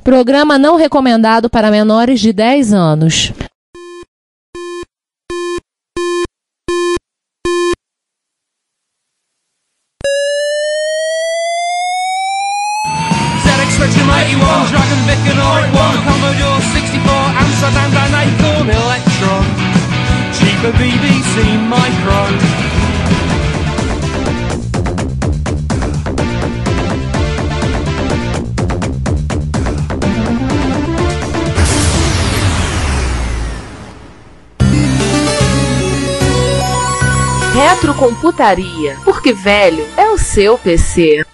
Programa não recomendado para menores de 10 anos. Dragon Vic and R1, Commodore 64, Amsterdam Dynacon Electron, cheaper BBC Micro. Retrocomputaria, porque velho é o seu PC.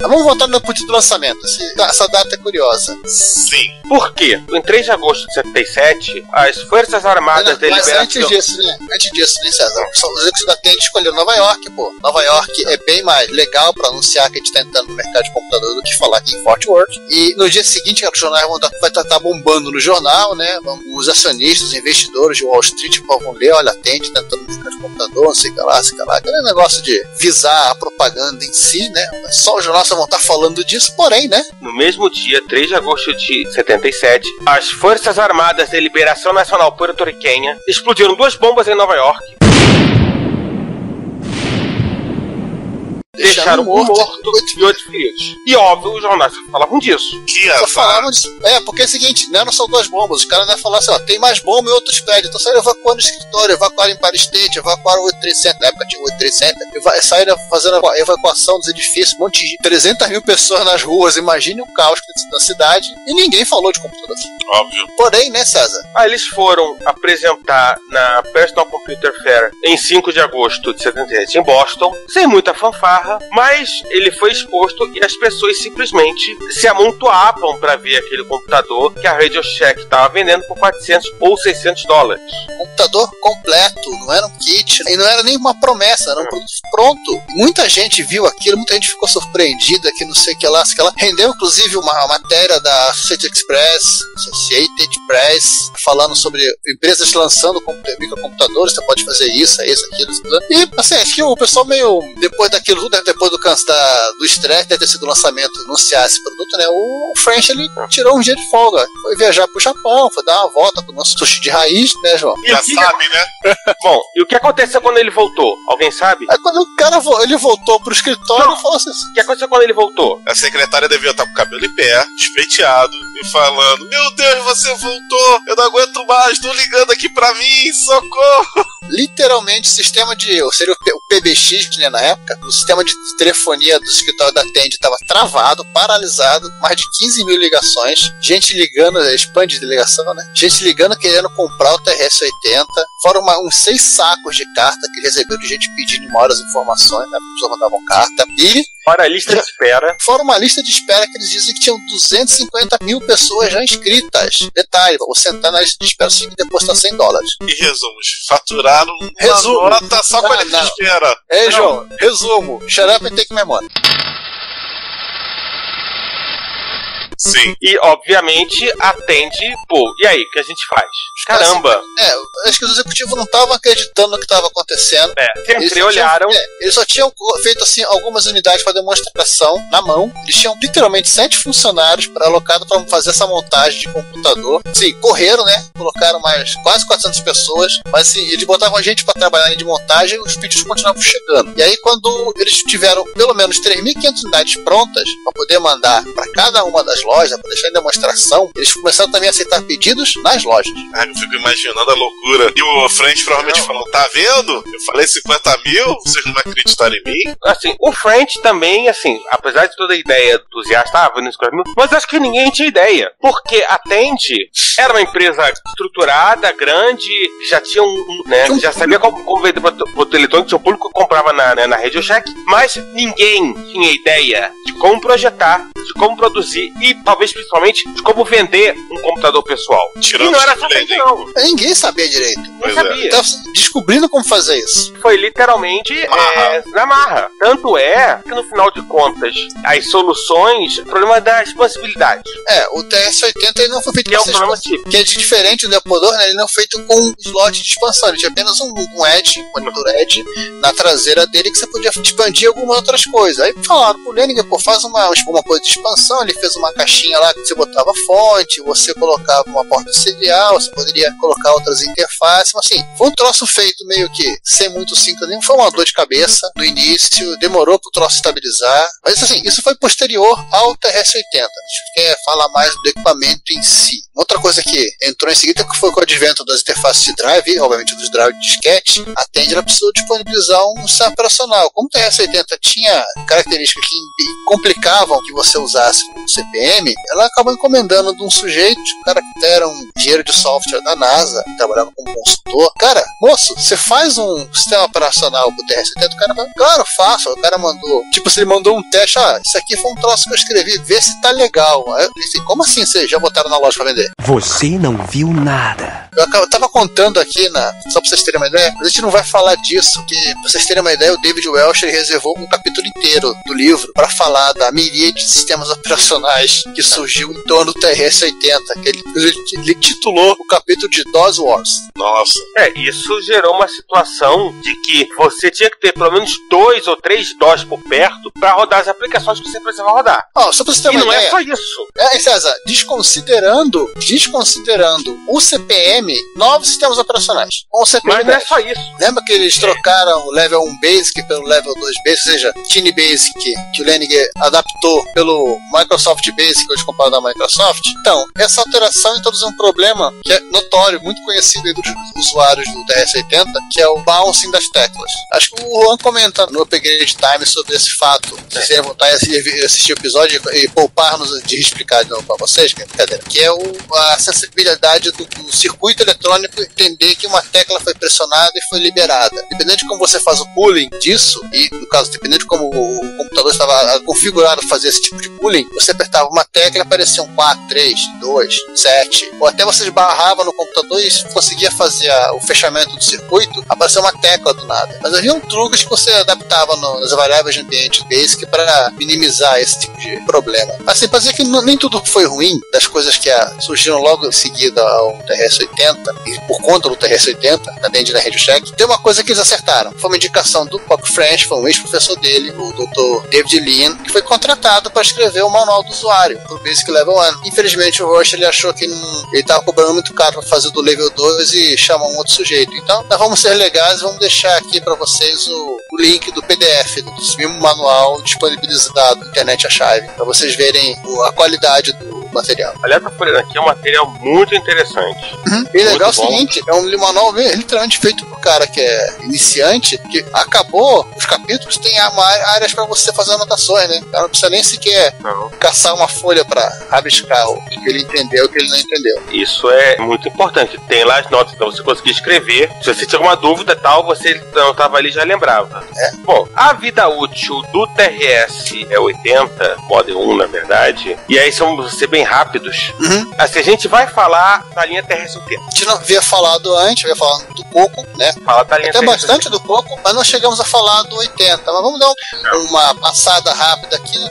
Vamos voltar no put do lançamento. Essa data é curiosa. Sim. Por quê? Em 3 de agosto de 77, as Forças Armadas da Liberação... Mas antes disso, né, César? Os executivos da TED escolheram Nova York, pô. Nova York é bem mais legal pra anunciar que a gente tá entrando no mercado de computador do que falar aqui em Fort Worth. E no dia seguinte, os jornais vai estar bombando no jornal, né? Os acionistas, os investidores de Wall Street vão ler, olha, a TED tá entrando no mercado de computador, não sei o que lá, sei o que lá. Aquele negócio de visar a propaganda em si, né? Só os jornais vão estar falando disso, porém, né? No mesmo dia, 3 de agosto de 77, as Forças Armadas da Liberação Nacional Porto-Riquenha explodiram 2 bombas em Nova York. Deixaram um morto e 8 feridos. E óbvio, os jornais falavam disso. Só falavam disso. Porque é o seguinte, não eram só 2 bombas. Os caras não iam falar assim, ó, tem mais bomba em outros prédios. Então saíram evacuando o escritório, evacuaram Empire State, evacuaram o World Trade Center. Na época tinha o World Trade Center. Saíram fazendo a evacuação dos edifícios, um monte de 300 mil pessoas nas ruas. Imagine o caos da cidade. E ninguém falou de computador. Óbvio. Porém, né, César? Eles foram apresentar na Personal Computer Fair em 5 de agosto de 77 em Boston, sem muita fanfarra. Mas ele foi exposto e as pessoas simplesmente se amontoavam para ver aquele computador que a Radio Shack estava vendendo por 400 ou 600 dólares. Computador completo, não era um kit, e não era nem uma promessa, era um produto pronto. Muita gente viu aquilo, muita gente ficou surpreendida, que não sei o que lá, rendeu inclusive uma matéria da Associated Press, falando sobre empresas lançando microcomputadores, você pode fazer isso, aquilo. E assim, acho que o pessoal meio, depois daquilo tudo, depois do estresse, deve ter sido o lançamento, anunciar esse produto, né? O French, ele tirou um dia de folga, foi viajar pro Japão, foi dar uma volta com o nosso sushi de raiz, né, João? Já sabe, né? Bom, e o que aconteceu quando ele voltou? Alguém sabe? Aí quando o cara ele voltou pro escritório, ele falou assim... O que aconteceu quando ele voltou? A secretária devia estar com o cabelo em pé, despenteado, e falando, meu Deus, você voltou, eu não aguento mais, tô ligando aqui pra mim, socorro! Literalmente, o sistema seria o PBX, né, na época, o sistema de telefonia do escritório da TED estava travado, paralisado, mais de 15 mil ligações, gente ligando, spam de ligação, né? Gente ligando querendo comprar o TRS-80, fora uns 6 sacos de carta que receberam de gente pedindo em horas informações, né? As pessoas mandavam carta, e fora a lista de espera. Fora uma lista de espera que eles dizem que tinham 250 mil pessoas já inscritas. Detalhe, vou sentar na lista de espera e depositar 100 dólares. E resumos, faturaram uma nota só com a lista de espera. João, resumo, shut up and take my money. Sim. E, obviamente, atende, pô, e aí, o que a gente faz? Caramba! Acho que os executivos não estavam acreditando no que estava acontecendo. Sempre olharam. Eles só tinham feito, assim, algumas unidades para demonstração na mão. Eles tinham, literalmente, 7 funcionários alocados para fazer essa montagem de computador. Sim, correram, né? Colocaram mais quase 400 pessoas. Mas, assim, eles botavam a gente para trabalhar de montagem e os pedidos continuavam chegando. E aí, quando eles tiveram pelo menos 3.500 unidades prontas para poder mandar para cada uma das lojas, para deixar em demonstração, eles começaram também a aceitar pedidos nas lojas. Eu fico imaginando a loucura. E o French provavelmente falou, tá vendo? Eu falei 50 mil, vocês não vão acreditar em mim? Assim, o French também, assim, apesar de toda a ideia entusiasta, vendo 50 mil, mas acho que ninguém tinha ideia. Porque a Tandy era uma empresa estruturada, grande, já tinha já sabia como vender produto eletrônico, tinha um público que comprava na Radio Shack, mas ninguém tinha ideia de como projetar de como produzir e talvez principalmente de como vender um computador pessoal. Tirando e não era o fácil, não. Ninguém sabia direito. Não sabia. Tava descobrindo como fazer isso. Foi literalmente na marra. Tanto é que no final de contas, as soluções, o problema da expansibilidade. O TS-80 ele não foi feito Que é um com problema essas típico. que é diferente do Neopodor, né? Ele não foi feito com slot de expansão. Ele tinha apenas um Edge, um monitor Edge na traseira dele que você podia expandir algumas outras coisas. Aí falaram pro Leninger, faz uma coisa de expansão. Ele fez uma caixinha lá que você botava fonte, você colocava uma porta serial, você poderia colocar outras interfaces. Mas assim, foi um troço feito meio que sem muito sincronismo. Foi uma dor de cabeça no início, demorou pro troço estabilizar. Mas assim, isso foi posterior ao TRS-80. A gente quer falar mais do equipamento em si. Outra coisa que entrou em seguida que foi com o advento das interfaces de drive, e obviamente dos drive de disquete, a Tandy precisou disponibilizar um sistema operacional. Como o TRS-80 tinha características que complicavam que você usasse o CPM, ela acabou encomendando de um sujeito, o cara que era um engenheiro de software da NASA, trabalhava como consultor. Cara, moço, você faz um sistema operacional pro TRS-80? O cara falou, claro, faço. O cara mandou, tipo, se ele mandou um teste, isso aqui foi um troço que eu escrevi, vê se tá legal. Aí eu disse, como assim vocês já botaram na loja pra vender? Você não viu nada. Eu tava contando aqui, só pra vocês terem uma ideia, mas a gente não vai falar disso, que pra vocês terem uma ideia, o David Welch reservou um capítulo inteiro do livro pra falar da miríade de sistemas operacionais que surgiu em torno do TRS-80, que ele titulou o capítulo de DOS Wars. Nossa. Isso gerou uma situação de que você tinha que ter pelo menos 2 ou 3 DOS por perto pra rodar as aplicações que você precisava rodar. Só pra você ter E uma não ideia, é só isso. César, desconsiderando o CPM, novos sistemas operacionais. Com o CPM Mas não é 10. só isso. Lembra que eles trocaram o Level 1 Basic pelo Level 2 Basic, ou seja, Tiny Basic, que o Leninger adaptou pelo Microsoft Basic, hoje comparado da Microsoft? Então, essa alteração introduziu um problema que é notório, muito conhecido aí dos usuários do TRS-80, que é o bouncing das teclas. Acho que o Juan comenta no Upgrade Time sobre esse fato. Se vocês querem voltar e assistir o episódio e poupar-nos de explicar de novo para vocês, que é brincadeira, que é a sensibilidade do circuito eletrônico entender que uma tecla foi pressionada e foi liberada. Dependendo de como você faz o pooling disso, e no caso, dependendo de como o computador estava configurado para fazer esse tipo de pooling, você apertava uma tecla e aparecia um 4, 3, 2, 7, ou até você esbarrava no computador e conseguia fazer o fechamento do circuito, apareceu uma tecla do nada. Mas havia truques que você adaptava nas variáveis de ambiente Basic para minimizar esse tipo de problema. Assim, para dizer que nem tudo foi ruim, das coisas que surgiram logo em seguida ao TRS-80, e por conta do TRS-80, da Tandy na Radio Shack, tem uma coisa que eles acertaram. Foi uma indicação do Pop French, foi um ex-professor dele, o Dr. David Lean, que foi contratado para escrever o manual do usuário pro Basic Level 1. Infelizmente, o Rush ele achou que ele estava cobrando muito caro para fazer do Level 2 e chamou um outro sujeito. Então, nós vamos ser legais, vamos deixar aqui para vocês o link do PDF, do mesmo manual disponibilizado na internet a chave, para vocês verem a qualidade do material. Aliás, tá folhando aqui, é um material muito interessante. E legal é o seguinte, é um manual literalmente feito por cara que é iniciante, que acabou, os capítulos tem áreas para você fazer anotações, né? O cara não precisa nem sequer caçar uma folha para rabiscar o que ele entendeu e o que ele não entendeu. Isso é muito importante. Tem lá as notas, então você conseguir escrever. Se você tinha alguma dúvida tal, você não estava ali e já lembrava. Bom, a vida útil do TRS-80, Model 1 na verdade, e aí vamos ser bem rápidos. Assim, a gente vai falar da linha TRS-80. A gente não havia falado antes, havia falado do Coco, né? Fala da linha até TRS-80. bastante do Coco, mas não chegamos a falar do 80. Mas vamos dar uma passada rápida aqui no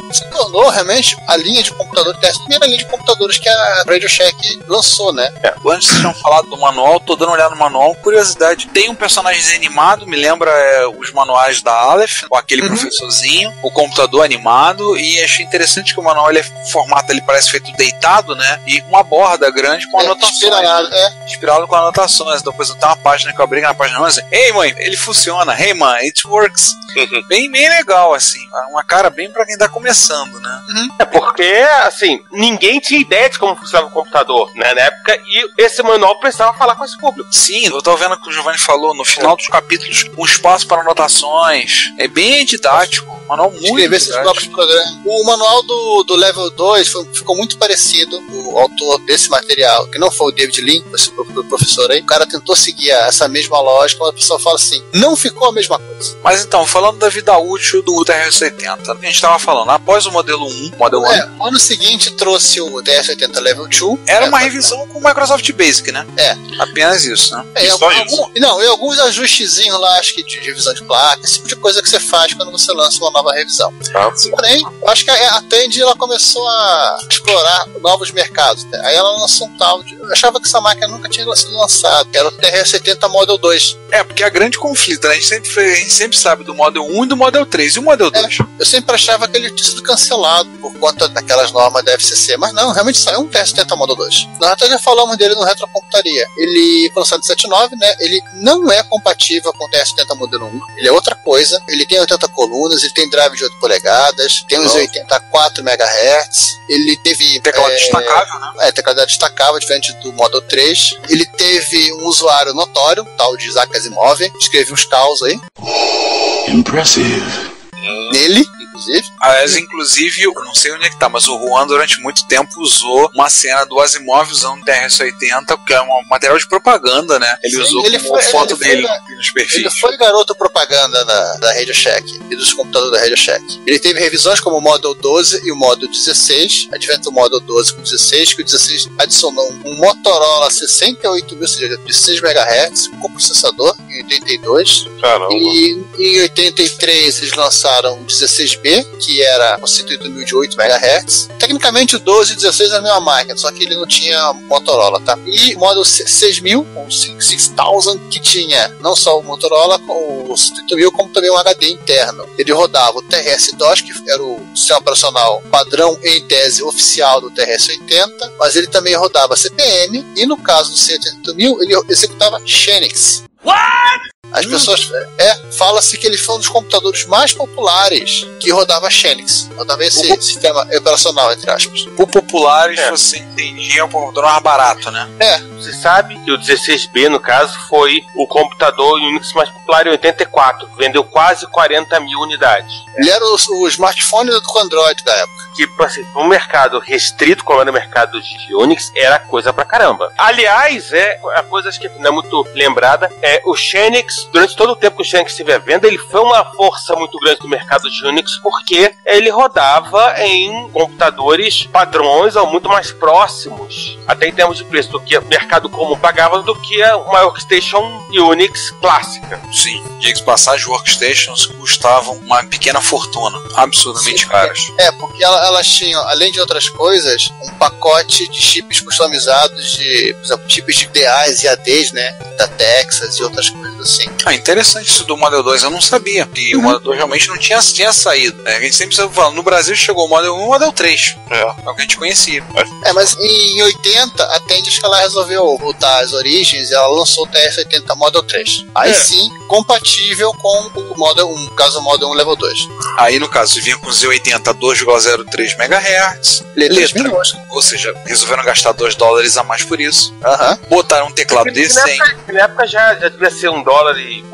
que se tornou realmente a linha de computador TRS, a primeira linha de computadores que a Radio Shack lançou, né? Antes vocês tinham falado do manual, tô dando uma olhada no manual. Curiosidade, tem um personagem animado, me lembra os manuais da Aleph, com aquele professorzinho, o computador animado, e achei interessante que o manual ele é formato, ele parece feito deitado, né? E uma borda grande com anotações. Inspirado com anotações. Então, depois tem uma página que eu abri na página 11. Ei, mãe, ele funciona. Hey, man, it works. Bem legal, assim. Uma cara bem pra quem tá começando, né? É porque, assim, ninguém tinha ideia de como funcionava o computador, né, na época, e esse manual precisava falar com esse público. Sim, eu tô vendo o que o Giovanni falou no final dos capítulos, um espaço para anotações. É bem didático. Manual muito escrever esses próprios programas. O manual do Level 2 ficou muito parecido. O autor desse material, que não foi o David Lean, esse professor aí, o cara tentou seguir essa mesma lógica, mas a pessoa fala assim, não ficou a mesma coisa. Mas então, falando da vida útil do TRS-80, a gente estava falando, após o modelo 1, Model 1... no ano seguinte trouxe o TRS-80 Level 2. Era uma revisão com o Microsoft Basic, né? Apenas isso, né? E alguns ajustezinhos lá, acho que de revisão de placa, esse tipo de coisa que você faz quando você lança uma nova revisão. Porém, acho que a Tandy ela começou a explorar novos mercados. Né? Aí ela lançou um tal de... Eu achava que essa máquina nunca tinha sido lançada, que era o TRS-80 Model 2. Porque há grande conflito, né? A gente sempre sabe do Model 1 e do Model 3. E o Model 2? Eu sempre achava que ele tinha sido cancelado por conta daquelas normas da FCC, mas não, realmente saiu um TRS-80 Model 2. Nós até já falamos dele no Retrocomputaria. Ele, pelo 179, né? Ele não é compatível com o TRS-80 Model 1. Ele é outra coisa. Ele tem 80 colunas, ele tem drive de 8 polegadas, tem uns 84 MHz. Ele teve... Teclado destacável, né? Teclado destacável, diferente do Model 3. Ele teve um usuário notório, tal de Isaac Asimov, escreve uns caos aí. Impressive. Nele, inclusive. Aliás, inclusive, eu não sei onde é que tá, mas o Juan durante muito tempo usou uma cena do Asimov usando o TRS-80, que é um material de propaganda, né? Ele usou como foto dele nos perfis. Ele foi garoto propaganda da Radio Shack e dos computadores da Radio Shack. Ele teve revisões como o Model 12 e o Model 16, advento do Model 12 com 16, que o 16 adicionou um Motorola 68.000, ou seja, de 6 MHz, com processador, em 82. Caramba. E em 83 eles lançaram o 16B, que era com 108.000 de 8 MHz. Tecnicamente o 12 e o 16 é a mesma máquina, só que ele não tinha Motorola, tá? E o Model 6000, com 6000, que tinha não só o Motorola, com o 108.000, como também um HD interno. Ele rodava o TRS-DOS, que era o sistema operacional padrão em tese oficial do TRS-80, mas ele também rodava CP/M, e no caso do 108.000, ele executava Xenix. As pessoas... fala-se que ele foi um dos computadores mais populares que rodava Xenix. Rodava esse sistema operacional, entre aspas. Por populares, você entendia um computador mais barato, né? Você sabe que o 16B, no caso, foi o computador Unix mais popular em 84. Vendeu quase 40 mil unidades. Ele era o smartphone do Android da época. Que, assim, um mercado restrito, como era o mercado de Unix, era coisa pra caramba. Aliás, a coisa que não é muito lembrada, o Xenix, durante todo o tempo que o Xenix esteve à venda, ele foi uma força muito grande do mercado de Unix, porque ele rodava em computadores padrões ou muito mais próximos, até em termos de preço, do que o mercado comum pagava, do que uma workstation Unix clássica. Sim, diga-se de passagem, workstations custavam uma pequena fortuna, absurdamente caras. Porque elas tinham, além de outras coisas, um pacote de chips customizados de, por exemplo, chips de DAs e ADs, né, da Texas e outras coisas assim. Interessante isso do Model 2, eu não sabia. E o Model 2 realmente não tinha saído. A gente sempre falando, no Brasil chegou o Model 1 e o Model 3. É o que a gente conhecia. Mas em 80, a Tandy, acho que ela resolveu voltar às origens e ela lançou o TRS-80 Model 3. Aí sim, compatível com o Model 1, no caso o Model 1 Level 2. Aí no caso, vinha com o Z80 2,03 MHz. Letra. Ou seja, resolveram gastar $2 a mais por isso. Botaram um teclado D100. Na época já devia ser $1 e...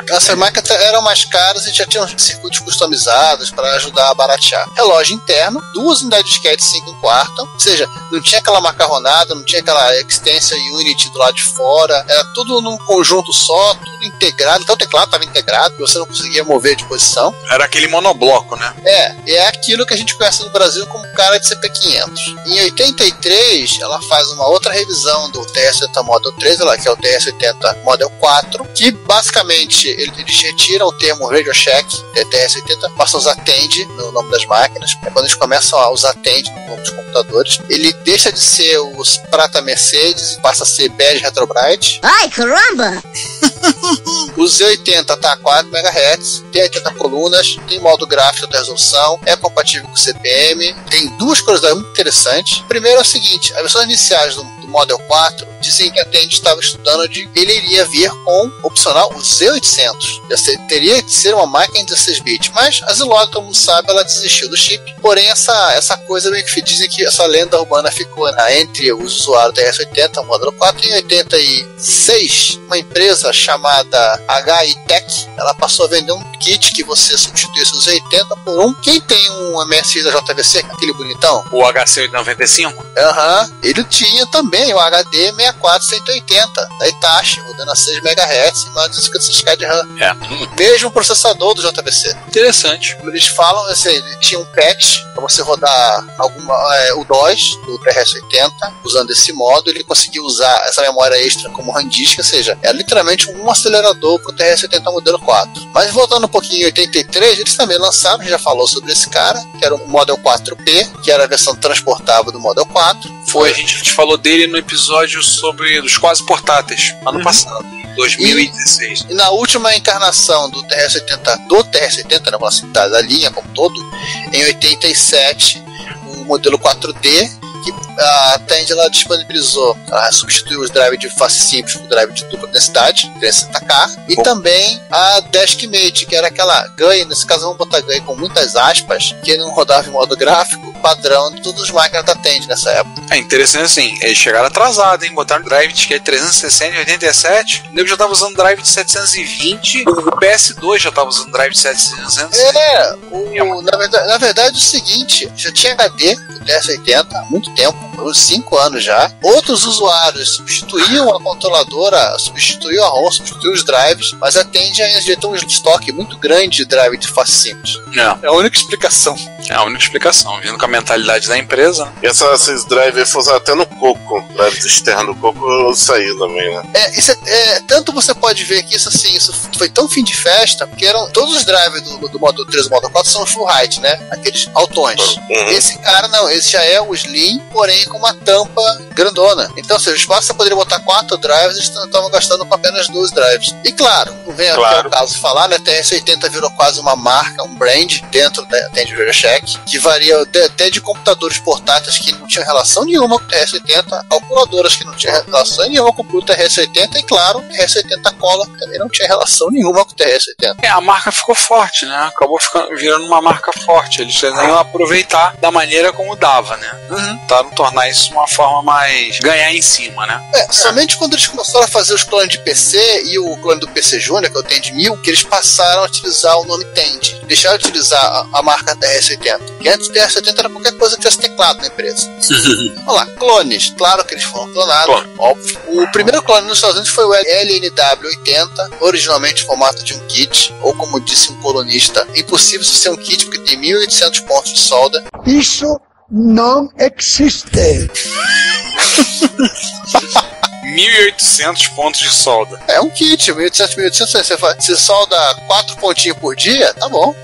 Essas máquinas eram mais caras e já tinham circuitos customizados para ajudar a baratear. Relógio interno, 2 unidades de disquete 5/4, ou seja, não tinha aquela macarronada, não tinha aquela extension unit do lado de fora, era tudo num conjunto só, tudo integrado. Então o teclado estava integrado, você não conseguia mover de posição. Era aquele monobloco, né? É aquilo que a gente conhece no Brasil como cara de CP500. Em 83, ela faz uma outra revisão do TRS-80 Model 3, que é o TRS-80 Model 4, que basicamente eles retiram o termo Radio Shack, TRS-80, passam a usar Tandy no nome das máquinas. Quando eles começam a usar Tandy no nome dos computadores, ele deixa de ser os Prata Mercedes e passa a ser Bege Retrobrite. Ai, caramba! O Z80 tá a 4 MHz, tem 80 colunas, tem modo gráfico de resolução, é compatível com o CP/M. Tem duas coisas muito interessantes. Primeiro é o seguinte, as versões iniciais do Model 4 dizem que a Tandy estava estudando de ele iria vir com opcional o Z800. Teria que ser uma máquina em 16 bits, mas a Zilog, todo mundo sabe, ela desistiu do chip. Porém, essa coisa meio que dizem que essa lenda urbana ficou entre os usuários da TRS-80, módulo 4, em 86, uma empresa chamada HI Tech, ela passou a vender um kit que você substituísse os 80 por um. Quem tem um MSI da JVC, aquele bonitão? O HC895? Ele tinha também o HD 64180 da Hitachi, rodando a 6 MHz e mais de 56K de RAM. Mesmo processador do JVC. Interessante. Eles falam assim, ele tinha um patch para você rodar o DOS do TRS-80, usando esse modo, ele conseguiu usar essa memória extra como RAM disk, ou seja, é literalmente um acelerador para o TRS-80 modelo 4. Mas voltando um pouquinho em 83, eles também lançaram, a gente já falou sobre esse cara, que era o Model 4P, que era a versão transportável do Model 4. A gente falou dele no episódio sobre os quase portáteis, ano passado. 2016. E na última encarnação do TRS-80, né, vamos citar da linha como todo, em 87, o modelo 4D, que a Tandy ela disponibilizou, ela substituiu os drives de face simples por drive de dupla densidade, 360K, e também a Deskmate, que era aquela GUI, nesse caso vamos botar GUI com muitas aspas, que não rodava em modo gráfico, padrão de todas as máquinas da Tandy nessa época. É interessante assim, eles chegaram atrasados, hein? Botaram drive de 360 em 87, o nego já estava usando drive de 720, o PS2 já estava usando drive de 720. Na verdade é o seguinte, já tinha HD do TRS-80 há muito tempo, uns 5 anos já. Outros usuários substituíam a controladora, substituíam a ROM, substituíam os drives, mas a Tandy ainda tem um estoque muito grande de drive de face simples. É a única explicação. Vindo com a mentalidade da empresa. E esses drivers foram até no Coco, drives externos do Coco saiu também, né? Tanto você pode ver que isso foi tão fim de festa, porque eram todos os drivers do Model 3 e do Model 4 são full height, né? Aqueles altões. Esse cara não, esse já é o Slim, porém com uma tampa grandona. Então, se o espaço você poderia botar 4 drives, eles estavam gastando com apenas 2 drives. E claro, não vem aqui ao caso falar, né? A TRS-80 virou quase uma marca, um brand dentro da Tandy VideoShack, que varia até de computadores portáteis que não tinham relação nenhuma com o TRS-80, calculadoras que não tinham relação nenhuma com o TRS-80 e claro, o TRS-80 Cola também não tinha relação nenhuma com o TRS-80. A marca ficou forte, né? Acabou virando uma marca forte. Eles iam aproveitar da maneira como dava, né? Tentaram tornar isso uma forma mais ganhar em cima, né? Somente quando eles começaram a fazer os clones de PC e o clone do PC Júnior, que é o Tandy 1000, que eles passaram a utilizar o nome Tandy. Deixaram de utilizar a marca TRS-80. Que antes o TRS-80 era qualquer coisa que tivesse teclado na empresa. Vamos lá, clones. Claro que eles foram clonados, óbvio. O primeiro clone nos Estados Unidos foi o LNW-80, originalmente em formato de um kit, ou como disse um colunista, impossível ser um kit porque tem 1.800 pontos de solda. Isso não existe. 1.800 pontos de solda. É um kit, 1.800, você solda 4 pontinhos por dia, tá bom.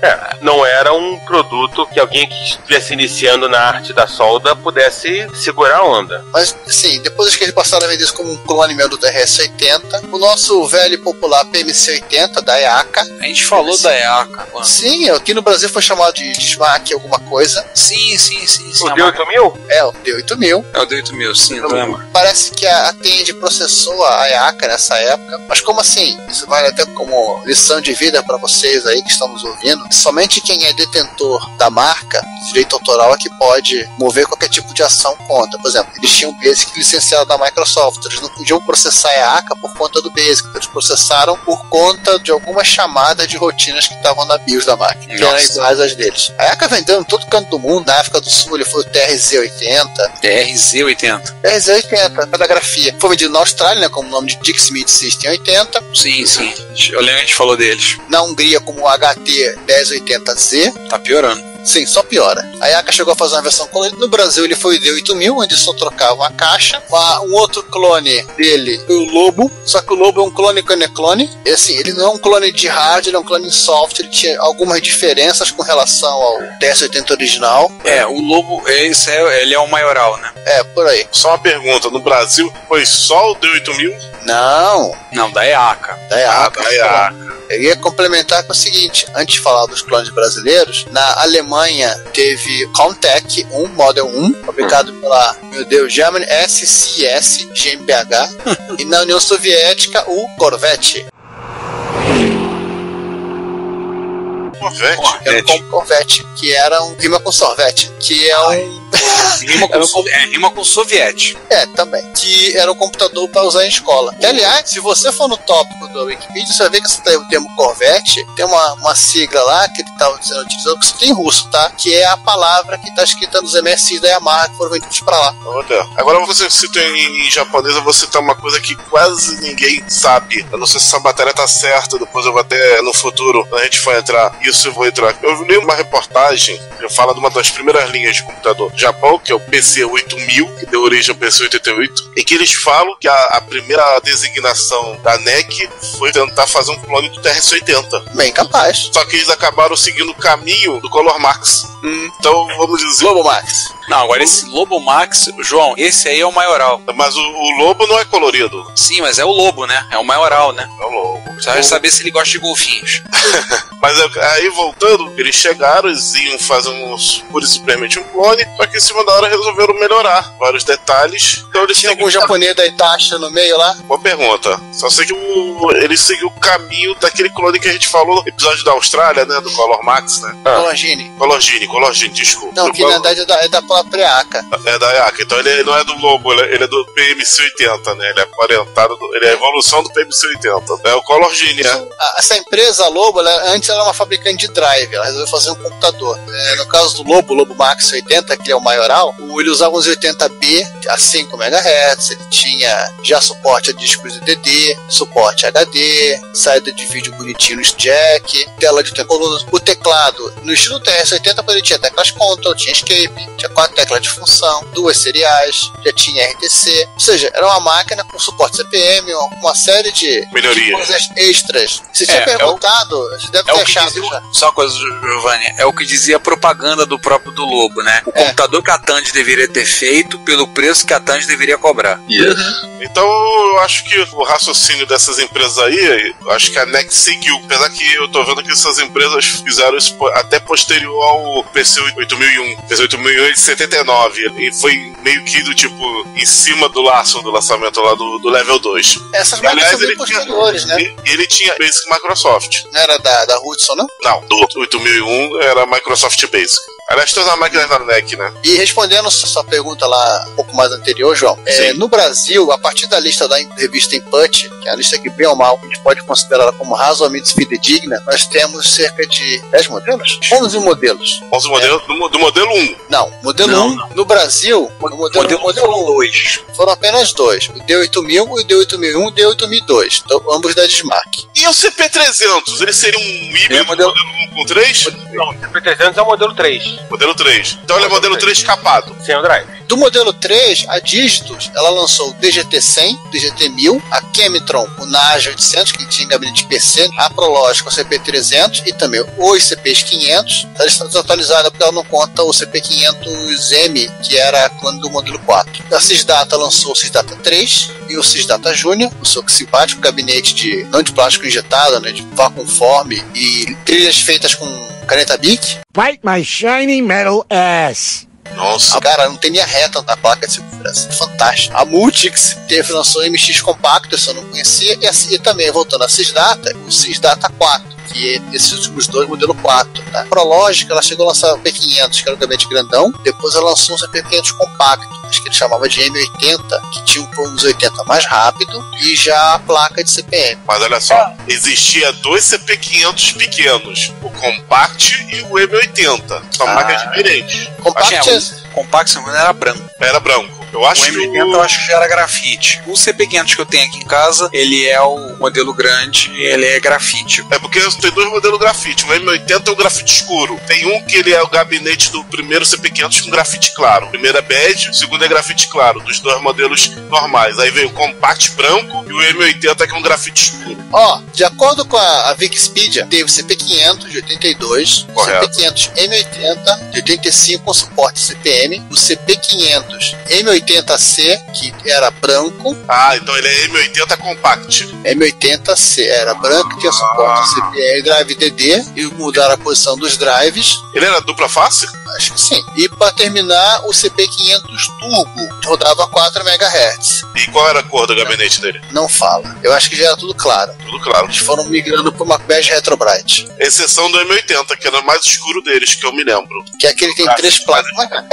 Não era um produto que alguém que estivesse iniciando na arte da solda pudesse segurar a onda. Mas, sim, depois que eles passaram a vender isso como um clone meu do TRS-80, o nosso velho e popular PMC-80 da EACA. A gente falou da EACA. Mano. Sim, aqui no Brasil foi chamado de SMAC alguma coisa. Sim. O D8000? É, o D8000. É o D8000, sim, eu lembro. Parece que a Tandy processou a EACA nessa época, mas como assim? Isso vale até como lição de vida para vocês aí que estão nos ouvindo. Somente quem é detentor da marca, direito autoral, é que pode mover qualquer tipo de ação contra. Por exemplo, eles tinham o Basic licenciado da Microsoft, eles não podiam processar a EACA por conta do Basic, eles processaram por conta de algumas chamadas de rotinas que estavam na BIOS da máquina, que eram iguais às deles. A EACA vendeu em todo canto do mundo, na África do Sul ele foi o TRZ-80. TRZ-80, pedografia. Foi vendido na Austrália, né, como o nome de Dixmead System 80. Sim. Eu lembro que a gente falou deles. Na Hungria como o HT1080Z. Tá piorando. Sim, só piora. A EACA chegou a fazer uma versão colorida. No Brasil ele foi o D8000, onde só trocava a caixa. Um outro clone dele foi o Lobo, só que o Lobo é um clone que não é clone. E, assim, ele não é um clone de hardware, ele é um clone de software. Ele tinha algumas diferenças com relação ao TRS-80 original. O Lobo, ele é o maioral, né? Por aí. Só uma pergunta, no Brasil foi só o D8000? Não, da EACA. Da EACA. Eu ia complementar com o seguinte, antes de falar dos clones brasileiros, na Alemanha teve Countach 1, Model 1, fabricado pela, German SCS GmbH, e na União Soviética o Corvette. Corvette, que era um rima com sorvete, que é um Rima com soviete. Também. Que era um computador para usar em escola. Que, aliás, se você for no tópico da Wikipedia, você vai ver que o termo Corvette tem uma sigla lá que ele está sendo utilizado, que isso tem em russo, tá? Que é a palavra que está escrita nos MSI da Yamaha que foram vendidos para lá. Olha, agora você cita em japonês, eu vou citar uma coisa que quase ninguém sabe. Eu não sei se essa matéria tá certa, depois eu vou até no futuro, quando a gente for entrar, isso eu vou entrar. Eu li uma reportagem que fala de uma das primeiras linhas de computador do Japão, que é o PC 8000, que deu origem ao PC 88, e que eles falam que a primeira designação da NEC foi tentar fazer um clone do TRS-80. Bem capaz. Só que eles acabaram seguindo o caminho do Color Max. Então, vamos dizer... Lobo Max. Não, agora esse Lobo Max, João, esse aí é o maioral. Mas o lobo não é colorido. Sim, mas é o lobo, né? É o maioral, né? É o lobo. Precisa saber se ele gosta de golfinhos. Mas aí, voltando, eles chegaram, eles iam fazer pura e simplesmente um clone, só que em cima da hora resolveram melhorar vários detalhes. Então eles tinha algum japonês da Itachi no meio lá? Boa pergunta. Só sei que ele seguiu o caminho daquele clone que a gente falou no episódio da Austrália, né? Do Color Max, né? Colorgine, desculpa. Não, que na verdade é da própria EACA. É da EACA, então ele não é do Lobo, ele é do PMC-80, né? Ele é orientado, ele é a evolução do PMC-80. É o Colorgine, né? Essa empresa, a Lobo, antes ela era uma fabricante de drive, ela resolveu fazer um computador. No caso do Lobo Max 80, que é o maioral, ele usava uns 80B a 5 MHz, ele tinha já suporte a discos DD, suporte HD, saída de vídeo bonitinho no jack, tela de coluna. O teclado, no estilo TRS-80, ele tinha teclas Control, tinha Escape, tinha 4 teclas de função, 2 seriais, já tinha RTC, ou seja, era uma máquina com suporte CPM, uma série de coisas extras. Você tinha perguntado, você deve ter achado já. Só uma coisa, Giovanni, é o que dizia a propaganda do próprio do Lobo, né? O computador que a Tandy deveria ter feito pelo preço que a Tandy deveria cobrar. Então eu acho que o raciocínio dessas empresas aí, eu acho que a NEC seguiu, apesar que eu tô vendo que essas empresas fizeram isso até posterior ao PC 8001. PC 8001 é de 79, e foi meio que do tipo em cima do laço do lançamento lá do Level 2. Essas máquinas são bem posteriores, né? Ele tinha Basic Microsoft. Não era da Hudson, não? Não, do 8001 era Microsoft Basic. Aliás, todas as máquinas da NEC, né? E respondendo a sua pergunta lá um pouco mais anterior, João, no Brasil, a partir da lista da revista Input, que é a lista que bem ou mal a gente pode considerar como razoavelmente fidedigna, nós temos cerca de 10 modelos? 11 modelos. 11 modelos do modelo 1? Não, modelo 1 no Brasil, modelo 2. Foram apenas 2, o D8000, o D8001 e o D8002, então, ambos da Dismark. E o CP300, ele seria um híbrido modelo 1 com 3? Não, o CP300 é o modelo 3. Modelo 3. Então ele é modelo 3 capado. Sem o drive. Do modelo 3, a Digitus, ela lançou o DGT-100, o DGT-1000, a Chemitron, o NAJ 800, que tinha gabinete PC, a Prologic, o CP300 e também os CPs 500. Ela está desatualizada porque ela não conta o CP500M, que era clone do modelo 4. A Sysdata lançou o Sysdata 3 e o Sysdata Junior, o seu simpático gabinete não de plástico injetado, né, de vacuumforme e trilhas feitas com caneta Bic. Bite my shiny metal ass. Nossa. Cara, não tem linha reta na placa de segurança. Fantástico. A Multics lançou o MX compacto, essa eu não conhecia. E também, voltando a Sysdata, o Sysdata 4. Que esses últimos dois, modelo 4. Tá? A Prologic, ela chegou a lançar o P500, que era o gabinete grandão. Depois ela lançou um CP500 compacto, acho que ele chamava de M80, que tinha uns 80 mais rápido e já a placa de CPM. Mas olha só, existia dois CP500 pequenos, o Compact e o M80. São máquinas diferentes. Compact era branco. Era branco. Eu acho o M80 eu acho que já era grafite. O CP500 que eu tenho aqui em casa, ele é o modelo grande e ele é grafite. É porque tem dois modelos grafite. O M80 é o grafite escuro. Tem um que ele é o gabinete do primeiro CP500 com grafite claro. O primeiro é bege, o segundo é grafite claro, dos dois modelos normais. Aí veio o Compact branco e E o M80 que é um grafite escuro. Ó, de acordo com a Wikipedia, teve o CP500 de 82, o CP500 M80 de 85 com suporte CPM, o CP500 M80C, que era branco. Ah, então ele é M80 Compact. M80C era branco, tinha suporte CPM Drive DD, e mudaram a posição dos drives. Ele era dupla face? Acho que sim. E para terminar, o CP500 Turbo, que rodava 4 MHz. E qual era a cor do gabinete dele? Não fala. Eu acho que já era tudo claro. Tudo claro. Eles foram migrando para uma bege Retro Bright. Exceção do M80, que era o mais escuro deles, que eu me lembro. Que é aquele que tem 3 placas.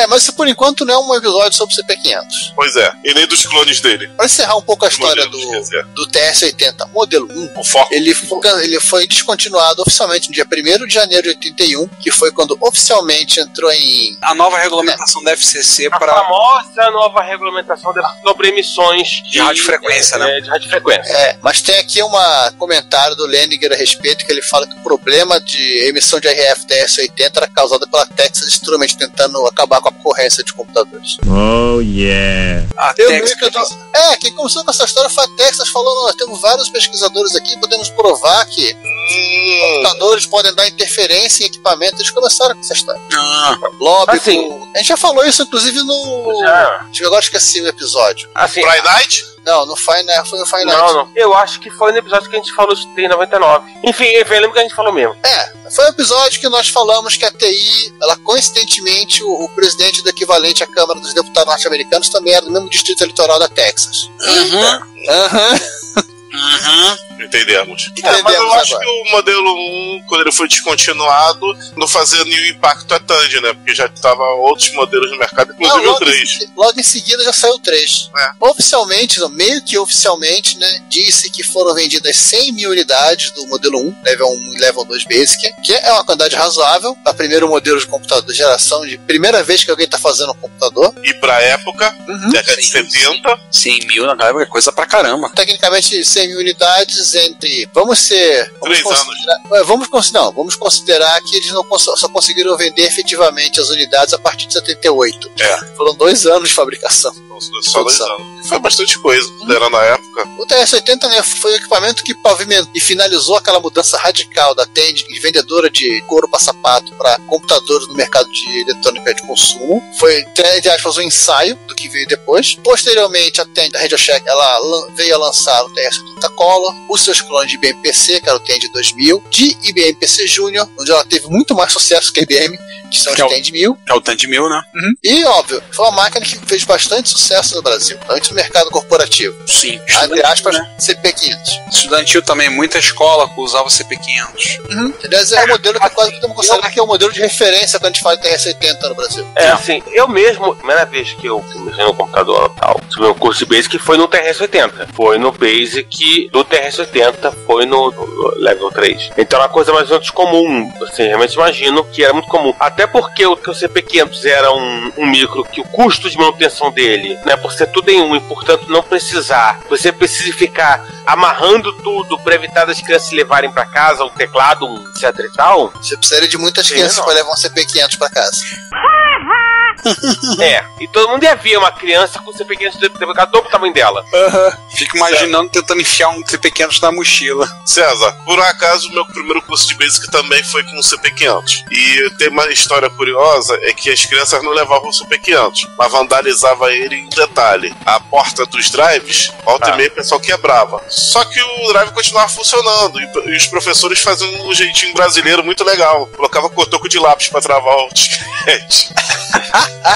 Mas isso por enquanto não é um episódio sobre o CP500. Pois é, e nem dos clones dele. Para encerrar um pouco a história do TS-80 modelo 1, o foco. Ele foi descontinuado oficialmente no dia 1º de janeiro de 81, que foi quando oficialmente entrou em... A nova regulamentação da FCC a para... famosa nova regulamentação sobre emissões de radiofrequência, né? De radiofrequência. Mas tem aqui um comentário do Leniger a respeito, que ele fala que o problema de emissão de RF TS-80 era causado pela Texas Instruments tentando acabar com a concorrência de computadores. Oh, yeah. Quem começou com essa história foi a Texas, falou: nós temos vários pesquisadores aqui, podemos provar que computadores podem dar interferência em equipamento. Eles começaram com essa história. Lobby, a gente já falou isso, inclusive, no... Agora esqueci o episódio. Assim, Friday Night? Não, no Friday Night, foi no Friday Night. Não. Eu acho que foi no episódio que a gente falou de 99. Enfim, eu lembro que a gente falou mesmo. Foi o episódio que nós falamos que a TI, ela coincidentemente, o presidente do equivalente à Câmara dos Deputados norte-americanos também era do mesmo distrito eleitoral da Texas. Entendemos. Mas eu acho que o modelo 1, quando ele foi descontinuado, não fazia nenhum impacto a Tandy, né? Porque já estava outros modelos no mercado, inclusive o 3. Logo em seguida já saiu o 3. Oficialmente, meio que oficialmente, né? Disse que foram vendidas 100 mil unidades do modelo 1, Level 1 e Level 2 Basic, que é uma quantidade razoável para primeiro modelo de computador de geração, de primeira vez que alguém está fazendo um computador. E pra época, década de 70. 100 mil na época é coisa pra caramba. Tecnicamente, 100 mil unidades entre... Vamos 3 anos. Vamos considerar que eles só conseguiram vender efetivamente as unidades a partir de 78. Foram 2 anos de fabricação. Só 2 anos. Foi bastante coisa, era na época. O TS-80, né, foi o equipamento que pavimentou e finalizou aquela mudança radical da Tandy, de vendedora de couro para sapato para computadores no mercado de eletrônica de consumo. Foi, entre aspas, um ensaio do que veio depois. Posteriormente, a Tandy, a Radio Shack, ela veio a lançar o TS-80 Color, os seus clones de IBM PC, que era o Tandy 2000, de IBM PC Junior, onde ela teve muito mais sucesso que a IBM, que são os Tandy 1000. É o Tandy 1000, né? E, óbvio, foi uma máquina que fez bastante sucesso no Brasil, principalmente no mercado corporativo. Sim. Entre aspas, né? CP500. Estudantil também, muita escola usava o CP500. Aliás, é o modelo que quase podemos considerar que é o modelo de referência quando a gente fala de TR-80 no Brasil. Assim, eu mesmo, a primeira vez que eu mexi no computador tal, tive um curso de Basic, foi no TRS-80. Foi no Basic do TRS-80, foi no Level 3. Então é uma coisa mais ou menos comum. Assim, realmente imagino que era muito comum. Até porque o CP500 era um micro que o custo de manutenção dele, né, por ser tudo em um e portanto não precisar, você precisa ficar amarrando tudo para evitar das crianças levarem para casa um teclado, etc e tal. Você precisaria de muitas crianças para levar um CP500 para casa. E todo mundo ia ver uma criança com CP500 duplicado dobro o tamanho dela. Fico imaginando tentando enfiar um CP500 na mochila. César, por um acaso o meu primeiro curso de Basic também foi com o CP500. E tem uma história curiosa, é que as crianças não levavam o CP500, mas vandalizavam ele em detalhe. A porta dos drives, volta e meia o pessoal quebrava. Só que o drive continuava funcionando e os professores faziam um jeitinho brasileiro muito legal. Colocava cotoco de lápis para travar o disquete.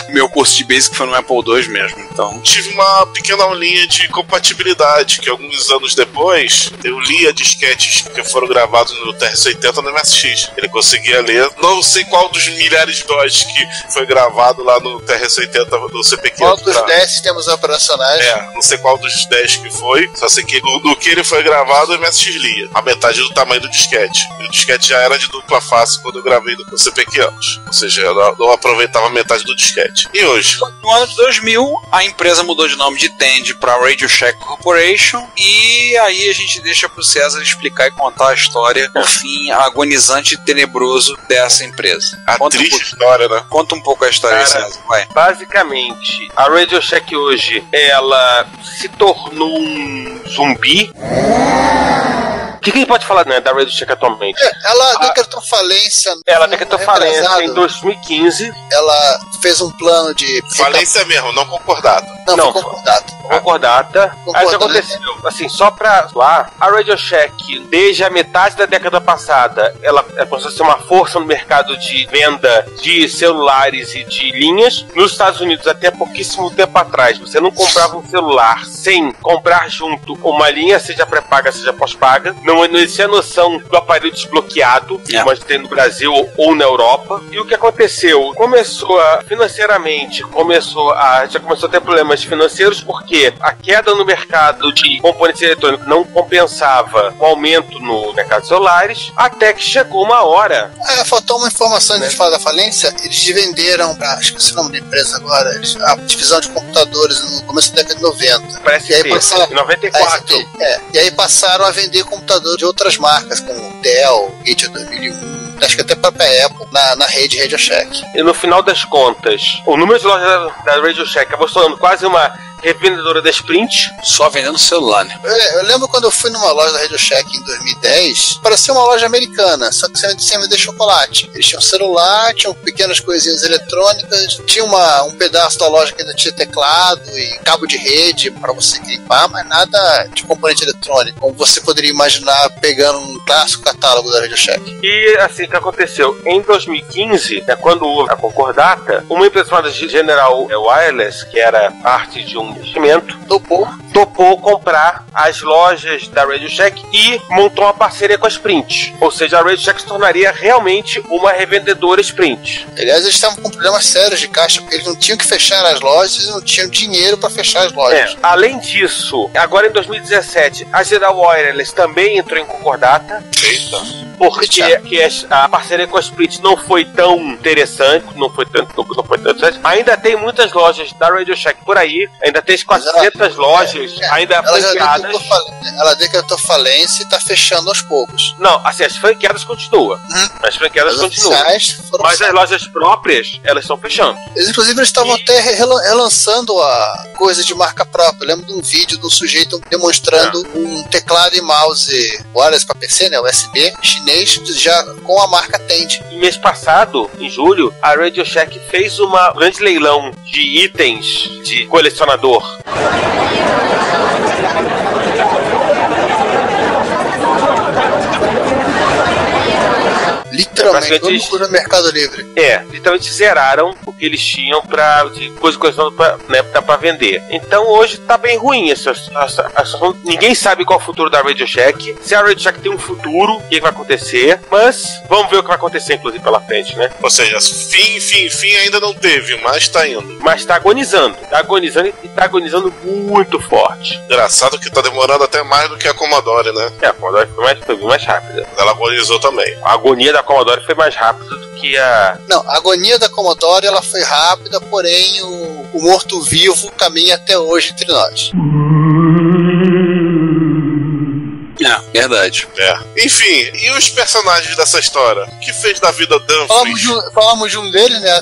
Meu curso de Basic foi no Apple II mesmo, então... Tive uma pequena aulinha de compatibilidade, que alguns anos depois eu lia disquetes que foram gravados no TRS-80 no MSX. Ele conseguia ler, não sei qual dos milhares de DOS que foi gravado lá no TRS-80 do CP500. Qual dos 10 sistemas operacionais? Não sei qual dos 10 que foi, só sei que do que ele foi gravado o MSX lia. A metade do tamanho do disquete. E o disquete já era de dupla face quando eu gravei no CP500. Ou seja, eu não aproveitava a metade do disquete. E hoje? No ano de 2000, a a empresa mudou de nome de Tandy para Radio Shack Corporation, e aí a gente deixa pro César explicar e contar a história, o fim agonizante e tenebroso dessa empresa. Triste história, né? Conta um pouco a história aí, César, vai. Basicamente, a Radio Shack hoje, ela se tornou um zumbi. O que a gente pode falar, né, da Radio Shack atualmente? Ela decretou falência. Ela decretou falência em 2015. Ela fez um plano de... Falência mesmo, não concordata. Não, foi concordata. Concordata. Aí o que aconteceu? Assim, só pra lá, a Radio Shack, desde a metade da década passada, ela começou a ser uma força no mercado de venda de celulares e de linhas. Nos Estados Unidos, até pouquíssimo tempo atrás, você não comprava um celular sem comprar junto uma linha, seja pré-paga, seja pós-paga. Não existia a noção do aparelho desbloqueado, como a gente tem no Brasil ou na Europa. E o que aconteceu? Financeiramente, já começou a ter problemas financeiros, porque a queda no mercado de componentes eletrônicos não compensava o aumento no mercado de celulares, até que chegou uma hora. Faltou uma informação antes de falar da falência. Eles venderam pra, esqueci o nome da empresa agora, a divisão de computadores no começo da década de 90. Parece que em 94. E aí passaram a vender computadores de outras marcas, como Dell, Gate 2001, acho que até a própria Apple, na rede Radio Shack. E no final das contas, o número de lojas da Radio Shack acabou se tornando quase uma revendedora da Sprint. Só vendendo celular, né? Eu lembro quando eu fui numa loja da Radio Shack em 2010, parecia uma loja americana, só que sem vender chocolate. Eles tinham celular, tinham pequenas coisinhas eletrônicas, tinha um pedaço da loja que ainda tinha teclado e cabo de rede para você gripar, mas nada de componente eletrônico, como você poderia imaginar pegando um clássico catálogo da Radio Shack. E assim que aconteceu, em 2015, né, quando houve a concordata, uma empresa chamada General Wireless, que era parte de um investimento, topou comprar as lojas da Radio Shack e montou uma parceria com a Sprint. Ou seja, a Radio Shack se tornaria realmente uma revendedora Sprint. Aliás, eles estavam com problemas sérios de caixa, porque eles não tinham que fechar as lojas e não tinham dinheiro para fechar as lojas. Além disso, agora em 2017, a General Wireless também entrou em concordata. Porque a parceria com a Sprint não foi tão interessante, não foi tanto interessante. Ainda tem muitas lojas da Radio Shack por aí, ainda tem 400 lojas ainda franqueadas. Ela decretou falência e tá fechando aos poucos. Não, assim, as franqueadas continuam. As franqueadas continuam. Mas as lojas próprias, elas estão fechando. Eles estavam até relançando a coisa de marca própria. Eu lembro de um vídeo de um sujeito demonstrando um teclado e mouse wireless para PC, né, USB, chinês, já com a marca Tandy. No mês passado, em julho, a Radio Shack fez um grande leilão de itens de colecionador. Literalmente, vamos no Mercado Livre. Literalmente zeraram o que eles tinham de coisa pra vender. Então hoje tá bem ruim essa situação. Ninguém sabe qual é o futuro da Radio Shack. Se a Radio Shack tem um futuro, o que vai acontecer? Mas vamos ver o que vai acontecer, inclusive, pela frente, né? Ou seja, fim ainda não teve, mas tá indo. Mas tá agonizando. Tá agonizando muito forte. Engraçado que tá demorando até mais do que a Commodore, né? A Commodore foi mais rápida. Ela agonizou também. A agonia da Commodore foi mais rápida do que a... Não, a agonia da Commodore ela foi rápida, porém o morto-vivo caminha até hoje entre nós. Verdade. Enfim, e os personagens dessa história? O que fez da vida Dumfries? Falamos de um deles, né?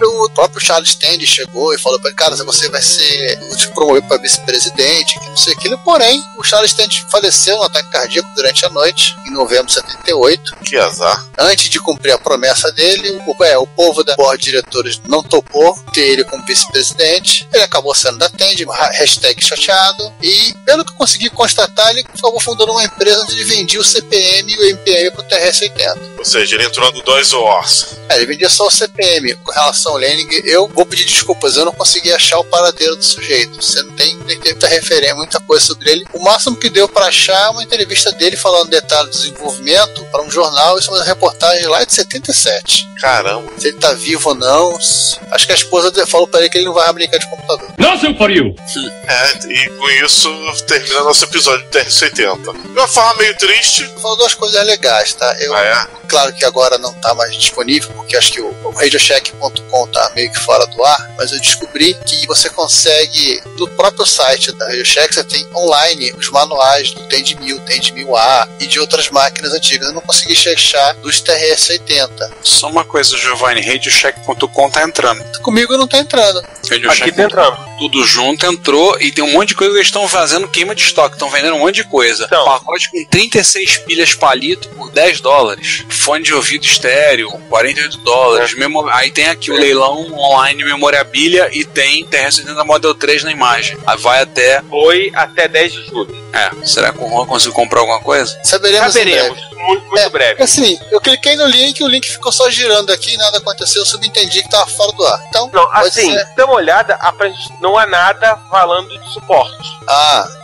O próprio Charles Tandy chegou e falou pra ele, cara, você vai ser promovido para vice-presidente, que não sei aquilo. Porém, o Charles Tandy faleceu no ataque cardíaco durante a noite, em novembro de 78. Que azar. Antes de cumprir a promessa dele, o povo da board de diretores não topou ter ele como vice-presidente. Ele acabou sendo da Tandy, #chateado. E, pelo que eu consegui constatar, ele acabou fundando uma empresa onde ele vendia o CPM e o MPM pro TRS-80. Ou seja, ele entrou no DOS Wars. Ele vendia só o CPM. Com relação ao Lening, eu vou pedir desculpas, eu não consegui achar o paradeiro do sujeito. Você não tem nem tem muita referência, muita coisa sobre ele. O máximo que deu pra achar é uma entrevista dele falando detalhes do desenvolvimento para um jornal. Isso é uma reportagem lá de 77. Caramba. Se ele tá vivo ou não. Acho que a esposa falou pra ele que ele não vai brincar de computador. Não, seu pariu! E com isso termina nosso episódio de TR-80. De uma forma meio triste. Falou duas coisas legais, tá? Claro que agora não tá mais disponível, porque acho que o RadioShack.com tá meio que fora do ar, mas eu descobri que você consegue, no próprio site da RadioShack, você tem online os manuais do TEND 1000, TEND 1000A e de outras máquinas antigas. Eu não consegui achar dos TRS-80. Só uma coisa, Giovanni, RadioShack.com tá entrando. Comigo não tá entrando. Aqui tá entrando. Tudo junto entrou e tem um monte de coisa que eles estão fazendo queima de estoque, estão vendendo um monte de coisa. Então, pacote com 36 pilhas palito por $10. Fone de ouvido estéreo, $48. Aí tem aqui o leilão online memorabilia e tem TRS-80 Model 3 na imagem. Aí vai até... Foi até 10 de julho. Será que o Juan conseguiu comprar alguma coisa? Saberemos em breve. Muito breve. Assim, eu cliquei no link e o link ficou só girando aqui e nada aconteceu. Eu subentendi que tava fora do ar. Então, não, assim, dá uma olhada, não há nada falando de suporte.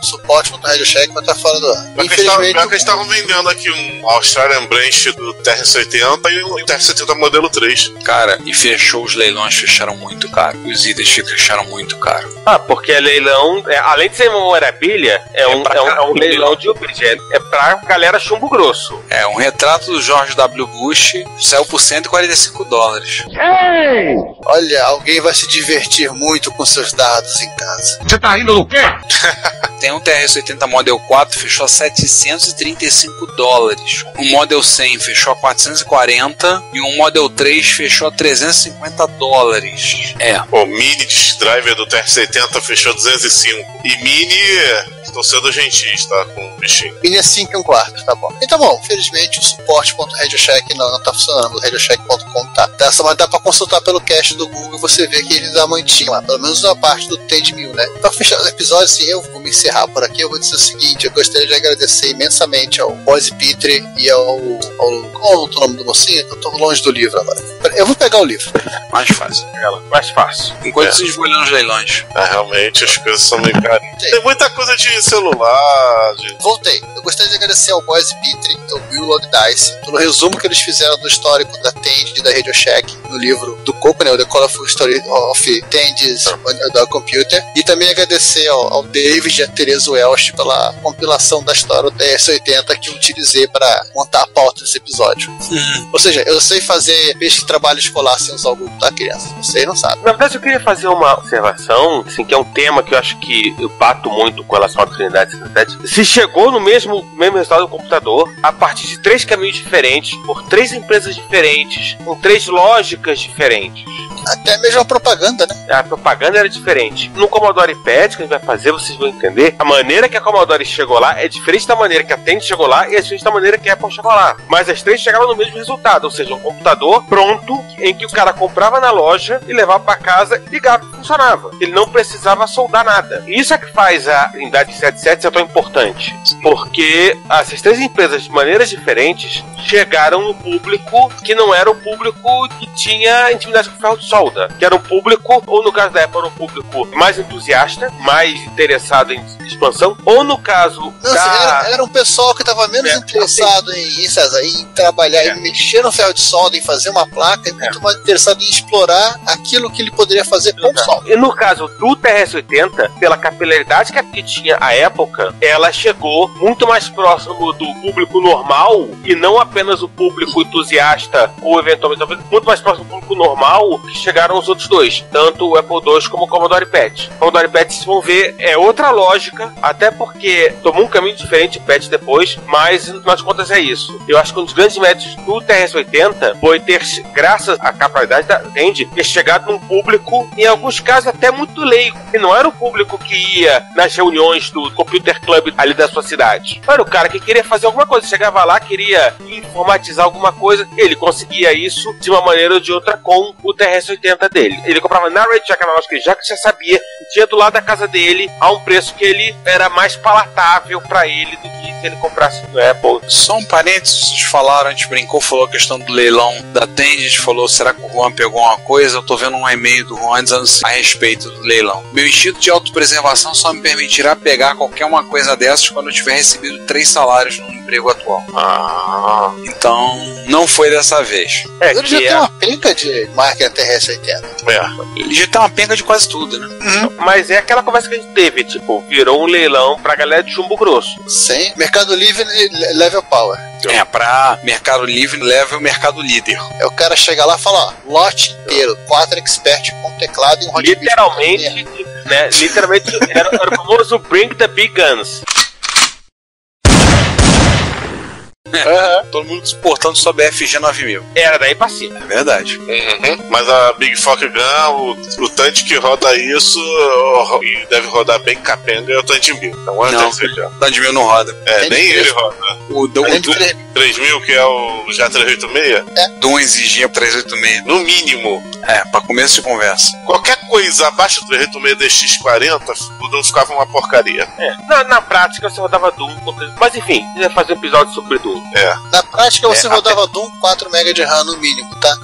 Suporte contra o RadioShack vai estar fora do ar. Infelizmente, eles estavam vendendo aqui um Australian Branch do TR-80 e um TR-70 modelo 3. Cara, e fechou, os leilões fecharam muito caro. Os itens fecharam muito caro. Porque é leilão, além de ser memorabilia, é um leilão de upgrade. É pra galera chumbo grosso. Um retrato do George W. Bush saiu por $145. Ei! Olha, alguém vai se divertir muito com seus dados em casa. Você tá rindo do quê? Tem um TRS-80 Model 4, fechou a $735. Um Model 100 fechou a $440 e um Model 3 fechou a $350. O Mini Disk Driver do TR-70 fechou 205. E Mini... Estou sendo gentis, tá? Com o bichinho. Mini é 5 e 1/4, tá bom. Então, bom, felizmente o suporte.radioshack não tá funcionando. O radioshack.com tá. Mas dá pra consultar pelo cache do Google e você vê que ele dá mantinha lá. Pelo menos a parte do TED 1000, né? Pra fechar o episódio, assim, eu vou me encerrar por aqui. Eu vou dizer o seguinte: eu gostaria de agradecer imensamente ao Boise Pitre e ao qual é o nome do mocinho? Eu tô longe do livro agora. Eu vou pegar o livro. Mais fácil. Mais fácil. Enquanto vocês vão olhando os leilões. Realmente as coisas são meio carinhas. Tem muita coisa de celular. Voltei. Eu gostaria de agradecer ao Boise Pitre e ao Bill Logdice pelo resumo que eles fizeram do histórico da TEND e da RadioShack no livro do Coco, né? O The Colorful Story of TEND's on Computer. E também agradecer ao David e a Teresa Welsh pela compilação da história do TRS-80 que eu utilizei para montar a pauta desse episódio. Ou seja, eu sei fazer trabalho escolar sem usar o Google da criança. Vocês não sabem. Na verdade, eu queria fazer uma observação, assim, que é um tema que eu acho que eu bato muito com relação à Trinidade 77. Se chegou no mesmo resultado do computador, a partir de 3 caminhos diferentes, por 3 empresas diferentes, com 3 lógicas diferentes. Até mesmo a propaganda, né? A propaganda era diferente. No Commodore PET, que a gente vai fazer, vocês vão entender, a maneira que a Commodore chegou lá é diferente da maneira que a TEND chegou lá e é diferente da maneira que a Apple chegou lá. Mas as 3 chegaram no mesmo resultado, ou seja, um computador pronto, em que o cara comprava na loja e levava pra casa e ligava e funcionava. Ele não precisava soldar nada. E isso é que faz a Trinidade 77 ser tão importante. Porque essas 3 empresas, de maneiras diferentes, chegaram no público que não era o público que tinha intimidade com ferro de solda, que era um público, ou no caso da Apple, era um público mais entusiasta, mais interessado em expansão, ou no caso era um pessoal que estava menos interessado em trabalhar, em mexer no ferro de solda, em fazer uma placa, e muito mais interessado em explorar aquilo que ele poderia fazer com o sol. E no caso do TRS-80, pela capilaridade que tinha à época, ela chegou muito mais próximo do público normal, e não apenas o público entusiasta, ou eventualmente muito mais próximo do público normal, que chegaram os outros 2, tanto o Apple II como o Commodore PET. O Commodore PET, vocês vão ver, é outra lógica, até porque tomou um caminho diferente o PET depois, mas no final de contas é isso. Eu acho que um dos grandes méritos do TRS-80 foi ter, graças à capacidade da TEND, ter chegado num público, em alguns casos até muito leigo, que não era o público que ia nas reuniões do Computer Club ali da sua cidade. Era o cara que queria fazer alguma coisa, chegava chegava lá, queria informatizar alguma coisa, ele conseguia isso de uma maneira ou de outra com o TRS-80 dele. Ele comprava na Radio Shack Analógica, já que já sabia que tinha do lado da casa dele a um preço que ele era mais palatável pra ele do que se ele comprasse no Apple. Só um parênteses, vocês falaram, a gente brincou, falou a questão do leilão da Tendit, falou, será que o Juan pegou uma coisa? Eu tô vendo um e-mail do Juan dizendo assim, a respeito do leilão. Meu instinto de autopreservação só me permitirá pegar qualquer uma coisa dessas quando eu tiver recebido 3 salários no emprego atual. Então, não foi dessa vez. Ele já tem uma penca de máquina TRS-80. Ele já tem uma penca de quase tudo, né? Mas é aquela conversa que a gente teve, tipo, virou um leilão pra galera de chumbo grosso. Sim, Mercado Livre Level Power. Pra Mercado Livre leva o Mercado Líder. É o cara chega lá e fala, ó, lote inteiro, 4 expert com teclado e um hot literalmente, né? Literalmente era o famoso Bring the Big Guns. Todo mundo se portando sob a FG 9000. Era daí pra cima. É verdade. Mas a Big Fock Gun, o tanque que roda isso e deve rodar bem capenga é o Tandy 1000. Então, o Tandy 1000 não roda. Nem ele roda. O Doom 3000, que é o já 386? Doom exigia 386. No mínimo. Pra começo de conversa. Qualquer coisa abaixo do 386 DX40, o Doom ficava uma porcaria. Na prática você rodava Doom. Mas enfim, a gente vai fazer um episódio sobre Doom. Na prática você rodava Doom 4 MB de RAM no mínimo, tá?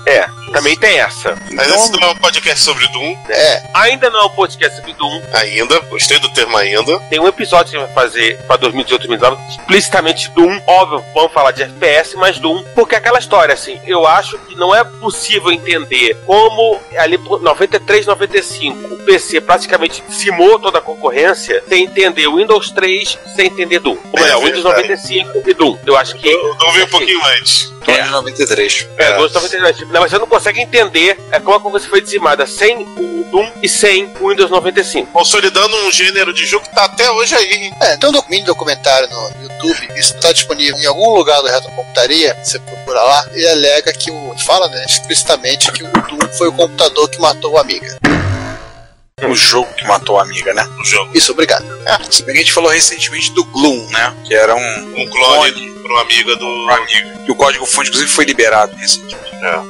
Também tem essa. Mas esse não é um podcast sobre Doom. Ainda não é um podcast sobre Doom. Ainda, gostei do termo ainda. Tem um episódio que a gente vai fazer pra 2018, 2019, explicitamente Doom. Óbvio, vamos falar de FPS, mas Doom, porque aquela história, assim, eu acho que não é possível entender como ali por 93, 95, o PC praticamente dizimou toda a concorrência sem entender o Windows 3, sem entender Doom. Ou melhor, Windows 95 e Doom. Eu acho que o Doom veio um pouquinho antes. Doom de 93. Doom de 93. Não, mas você não consegue entender como a concorrência foi dizimada sem o Doom e sem o Windows 95. Consolidando um gênero de jogo que tá até hoje aí. Tem um mini documentário no YouTube, isso tá disponível em algum lugar do Retrocomputaria, você procura lá, e alega que fala, né, explicitamente que o Doom foi o computador que matou o Amiga. O jogo que matou a Amiga, né? O jogo. Isso, obrigado. Se bem que a gente falou recentemente do Gloom, né? Que era um clone para uma amiga do Amiga. E o código-fonte, inclusive, foi liberado recentemente.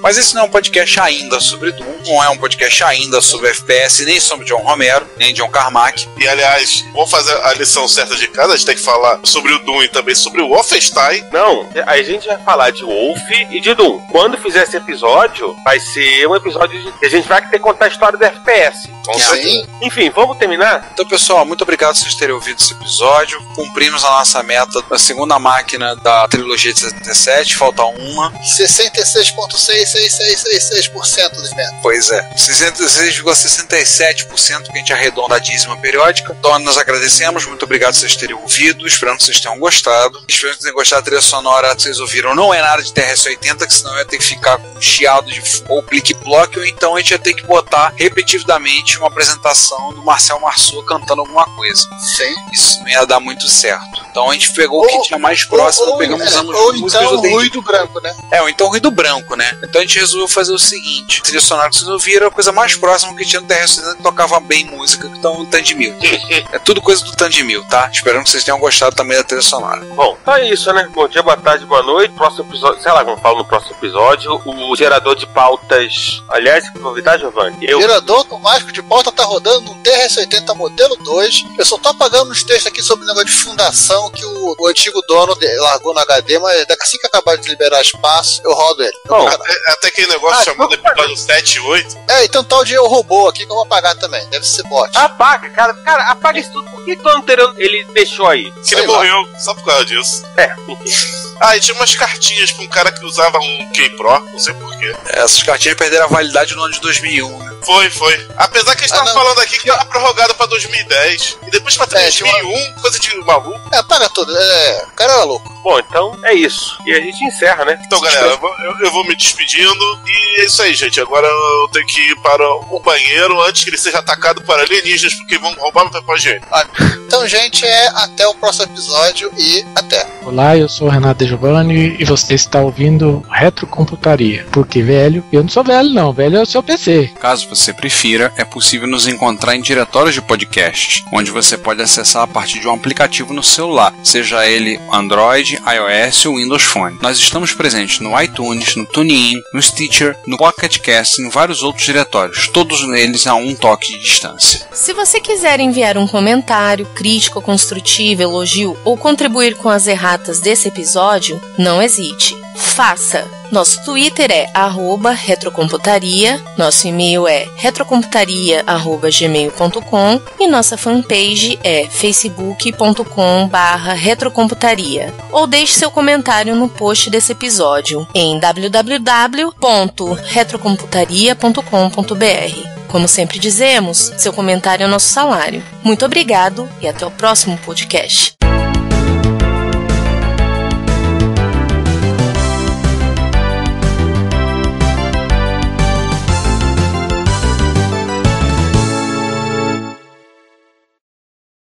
Mas esse não é um podcast ainda sobre Doom, não é um podcast ainda sobre FPS, nem sobre John Romero, nem John Carmack. E aliás, vamos fazer a lição certa de casa, a gente tem que falar sobre o Doom e também sobre o Wolfenstein. Não, a gente vai falar de Wolf e de Doom. Quando fizer esse episódio, vai ser um episódio que a gente vai ter que contar a história do FPS. Enfim, vamos terminar? Então, pessoal, muito obrigado por vocês terem ouvido esse episódio. Cumprimos a nossa meta da segunda máquina da trilogia de 77, falta uma. 66,6666% dos metros. Pois é, 66,67% que a gente arredonda a dízima periódica. Então, nós agradecemos, muito obrigado por vocês terem ouvido, espero que vocês tenham gostado. Espero que vocês tenham gostado da trilha sonora que vocês ouviram. Não é nada de TRS-80, que senão eu ia ter que ficar com um chiado de ou plique-ploque, ou então a gente ia ter que botar repetidamente uma apresentação do Marcel Marceau cantando alguma coisa. Sim. Isso não ia dar muito certo. Então a gente pegou o que tinha mais próximo, pegamos as músicas então o ruído branco, né? Ou então o ruído branco, né? Então a gente resolveu fazer o seguinte: a trilha sonora que vocês ouviram era a coisa mais próxima que tinha no TRS-80 que tocava bem música, então o Tandy 1000. É tudo coisa do Tandy 1000, tá? Esperando que vocês tenham gostado também da trilha sonora. Bom, então é isso, né? Bom dia, boa tarde, boa noite. Próximo episódio, sei lá como falo no próximo episódio, o gerador de pautas. Aliás, que novidade, Giovanni? O gerador automático de pauta tá rodando no TRS-80 modelo 2. Eu só tô apagando uns textos aqui sobre o negócio de fundação que o antigo dono largou no HD, mas assim que acabar de liberar espaço, eu rodo ele. Bom, até aquele negócio chamado episódio 7 e 8. Então tal de eu robô aqui que eu vou apagar também. Deve ser bot. Apaga, cara, apaga isso tudo. Por que o anterior ele deixou aí? Que ele morreu só por causa disso. E tinha umas cartinhas pra um cara que usava um K-Pro, não sei porquê. Essas cartinhas perderam a validade no ano de 2001, né? Foi. Apesar que eles estavam falando aqui que era prorrogado pra 2010. E depois pra 2001, coisa de maluco. Apaga tudo. O cara era louco. Bom, então é isso. E a gente encerra, né? Então, galera, eu vou me despedindo. E é isso aí, gente. Agora eu tenho que ir para o banheiro antes que ele seja atacado por alienígenas, porque vão roubar meu papel higiênico. Então, gente, até o próximo episódio e até. Olá, eu sou o Renato Giovanni e você está ouvindo Retrocomputaria. Porque velho, eu não sou velho não, velho é o seu PC. Caso você prefira, é possível nos encontrar em diretórios de podcast, onde você pode acessar a partir de um aplicativo no celular, seja ele Android Android, iOS ou Windows Phone. Nós estamos presentes no iTunes, no TuneIn, no Stitcher, no Pocket Cast e em vários outros diretórios, todos eles a um toque de distância. Se você quiser enviar um comentário, crítico, construtivo, elogio ou contribuir com as erratas desse episódio, não hesite. Faça! Nosso Twitter é @retrocomputaria, nosso e-mail é retrocomputaria@gmail.com e nossa fanpage é facebook.com/retrocomputaria. Ou deixe seu comentário no post desse episódio em www.retrocomputaria.com.br. Como sempre dizemos, seu comentário é nosso salário. Muito obrigado e até o próximo podcast.